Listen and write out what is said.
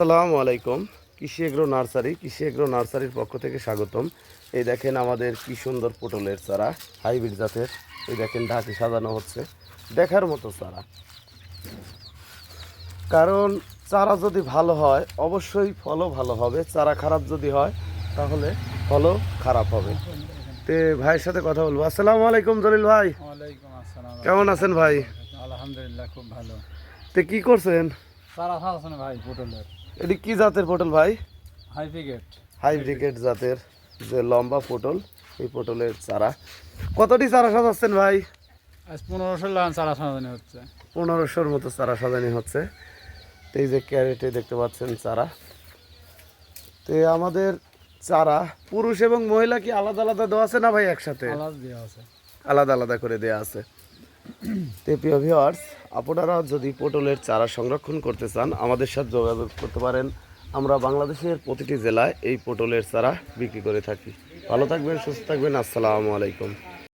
আসসালামু আলাইকুম। কৃষি এগ্রো নার্সারির পক্ষ থেকে স্বাগতম। এই দেখেন আমাদের কি সুন্দর পটলের চারা, হাইব্রিড জাতের। এই দেখেন ঢাকি সাজানো হচ্ছে, দেখার মতো চারা। কারণ চারা যদি ভালো হয় অবশ্যই ফলও ভালো হবে, চারা খারাপ যদি হয় তাহলে ফলও খারাপ হবে। তে ভাইয়ের সাথে কথা বলবো। আসসালামু আলাইকুম জলিল ভাই। ওয়ালাইকুম আসসালাম। কেমন আছেন ভাই? আলহামদুলিল্লাহ খুব ভালো। তে কি করছেন? সারা খাওয়াছেন ভাই পটলের এটি কি জাতের পটল ভাই? হাইব্রিড। হাইব্রিড জাতের যে লম্বা পটল, এই পটলের চারা। কতটি চারা সাজাচ্ছেন ভাই? আজ 1500 লাগান চারা সাজানো হচ্ছে। 1500-র মতো চারা সাজানি হচ্ছে। তো এই যে ক্যারেটে দেখতে পাচ্ছেন চারা। তো আমাদের চারা পুরুষ এবং মহিলা কি আলাদা আলাদা দেওয়া আছে না ভাই একসাথে? আলাদা দেওয়া আছে। আলাদা আলাদা করে দেওয়া আছে। তো প্রিয় ভিউয়ার্স, আপনারা যদি পটলের চারা সংরক্ষণ করতে চান আমাদের সাথে যোগাযোগ করতে পারেন। আমরা বাংলাদেশের প্রতিটি জেলায় এই পটলের চারা বিক্রি করে থাকি। ভালো থাকবেন, সুস্থ থাকবেন। আসসালামু আলাইকুম।